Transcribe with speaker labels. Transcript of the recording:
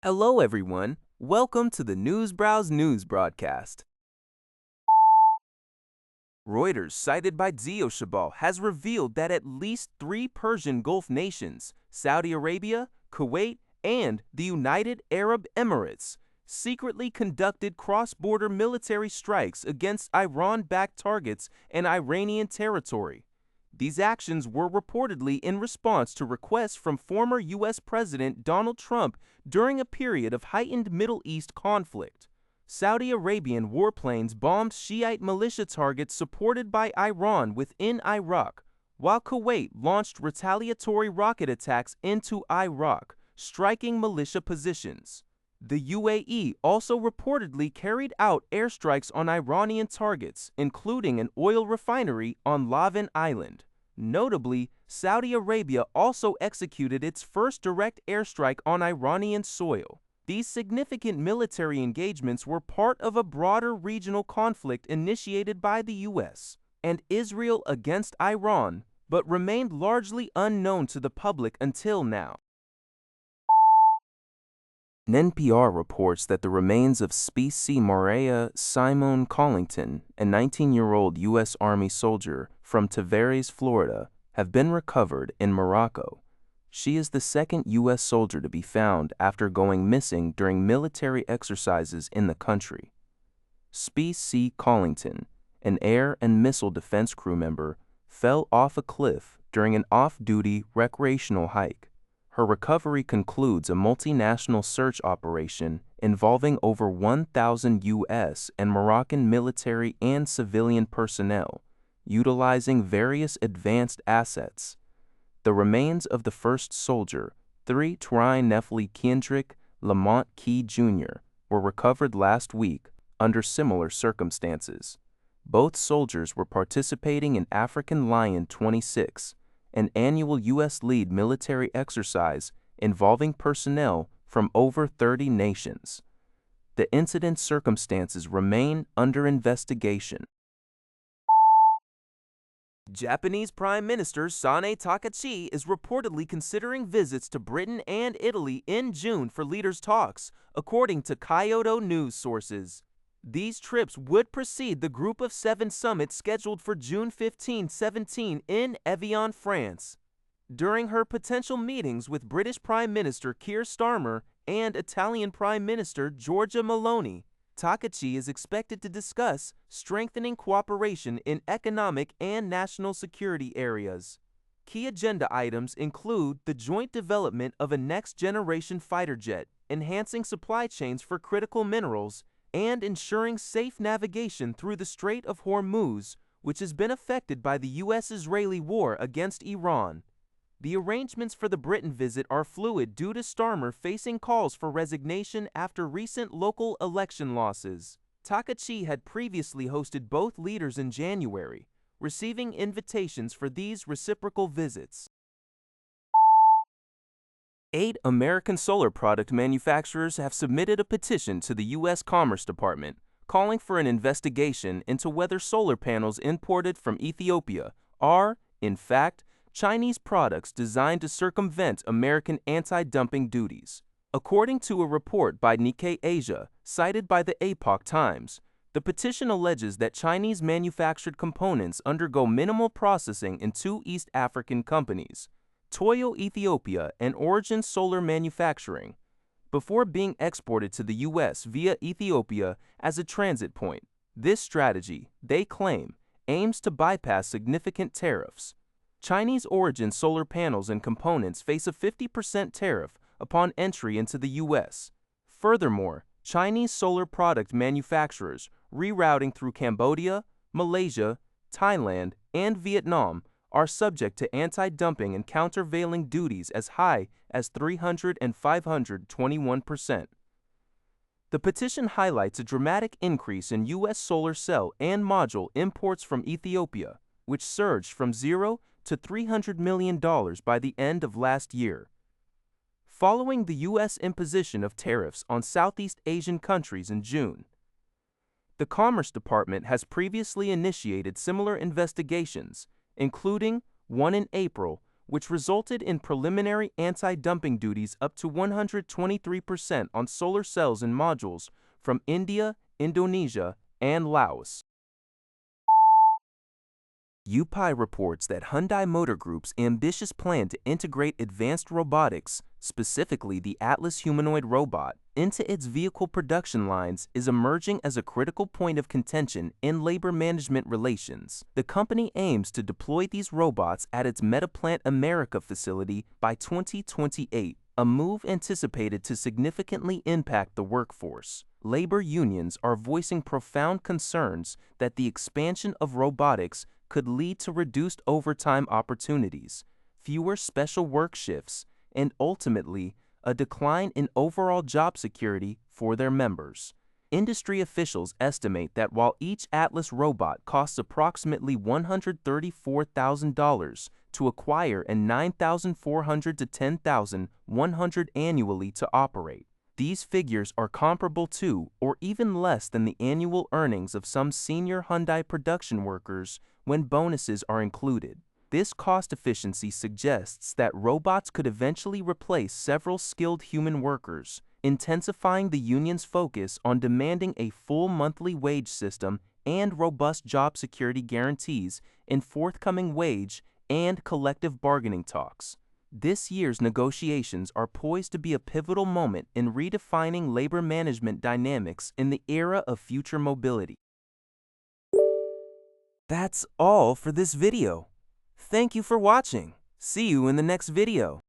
Speaker 1: Hello, everyone. Welcome to the Newsbrowse News broadcast. Reuters, cited by Zio Shabal, has revealed that at least 3 Persian Gulf nations, Saudi Arabia, Kuwait, and the United Arab Emirates, secretly conducted cross-border military strikes against Iran-backed targets in Iranian territory. These actions were reportedly in response to requests from former U.S. President Donald Trump during a period of heightened Middle East conflict. Saudi Arabian warplanes bombed Shiite militia targets supported by Iran within Iraq, while Kuwait launched retaliatory rocket attacks into Iraq, striking militia positions. The UAE also reportedly carried out airstrikes on Iranian targets, including an oil refinery on Lavin Island. Notably, Saudi Arabia also executed its first direct airstrike on Iranian soil. These significant military engagements were part of a broader regional conflict initiated by the U.S. and Israel against Iran, but remained largely unknown to the public until now. NPR reports that the remains of Specie Maria Simone Collington, a 19-year-old U.S. Army soldier from Tavares, Florida, have been recovered in Morocco. She is the second U.S. soldier to be found after going missing during military exercises in the country. Specie Collington, an air and missile defense crew member, fell off a cliff during an off-duty recreational hike. Her recovery concludes a multinational search operation involving over 1,000 U.S. and Moroccan military and civilian personnel, utilizing various advanced assets. The remains of the first soldier, 3 Trine Nefli Kendrick Lamont Key Jr., were recovered last week under similar circumstances. Both soldiers were participating in African Lion 26, an annual U.S.-led military exercise involving personnel from over 30 nations. The incident's circumstances remain under investigation. Japanese Prime Minister Sanae Takaichi is reportedly considering visits to Britain and Italy in June for leaders' talks, according to Kyodo News sources. These trips would precede the Group of 7 summit scheduled for June 15-17 in Evian, France. During her potential meetings with British Prime Minister Keir Starmer and Italian Prime Minister Giorgia Meloni, Takaichi is expected to discuss strengthening cooperation in economic and national security areas. Key agenda items include the joint development of a next-generation fighter jet, enhancing supply chains for critical minerals, and ensuring safe navigation through the Strait of Hormuz, which has been affected by the U.S.-Israeli war against Iran. The arrangements for the Britain visit are fluid due to Starmer facing calls for resignation after recent local election losses. Takaichi had previously hosted both leaders in January, receiving invitations for these reciprocal visits. 8 American solar product manufacturers have submitted a petition to the U.S. Commerce Department calling for an investigation into whether solar panels imported from Ethiopia are, in fact, Chinese products designed to circumvent American anti-dumping duties. According to a report by Nikkei Asia, cited by the Epoch Times, the petition alleges that Chinese manufactured components undergo minimal processing in 2 East African companies, Toyo Ethiopia and Origin Solar Manufacturing, before being exported to the U.S. via Ethiopia as a transit point. This strategy, they claim, aims to bypass significant tariffs. Chinese origin solar panels and components face a 50% tariff upon entry into the U.S. Furthermore, Chinese solar product manufacturers rerouting through Cambodia, Malaysia, Thailand, and Vietnam are subject to anti-dumping and countervailing duties as high as 300 and 521%. The petition highlights a dramatic increase in U.S. solar cell and module imports from Ethiopia, which surged from $0 to $300 million by the end of last year. Following the U.S. imposition of tariffs on Southeast Asian countries in June, the Commerce Department has previously initiated similar investigations, including one in April, which resulted in preliminary anti-dumping duties up to 123% on solar cells and modules from India, Indonesia, and Laos. UPI reports that Hyundai Motor Group's ambitious plan to integrate advanced robotics, specifically the Atlas humanoid robot, into its vehicle production lines is emerging as a critical point of contention in labor management relations. The company aims to deploy these robots at its Metaplant America facility by 2028, a move anticipated to significantly impact the workforce. Labor unions are voicing profound concerns that the expansion of robotics could lead to reduced overtime opportunities, fewer special work shifts, and ultimately, a decline in overall job security for their members. Industry officials estimate that while each Atlas robot costs approximately $134,000 to acquire and $9,400 to $10,100 annually to operate, these figures are comparable to or even less than the annual earnings of some senior Hyundai production workers when bonuses are included. This cost efficiency suggests that robots could eventually replace several skilled human workers, intensifying the union's focus on demanding a full monthly wage system and robust job security guarantees in forthcoming wage and collective bargaining talks. This year's negotiations are poised to be a pivotal moment in redefining labor management dynamics in the era of future mobility. That's all for this video. Thank you for watching. See you in the next video.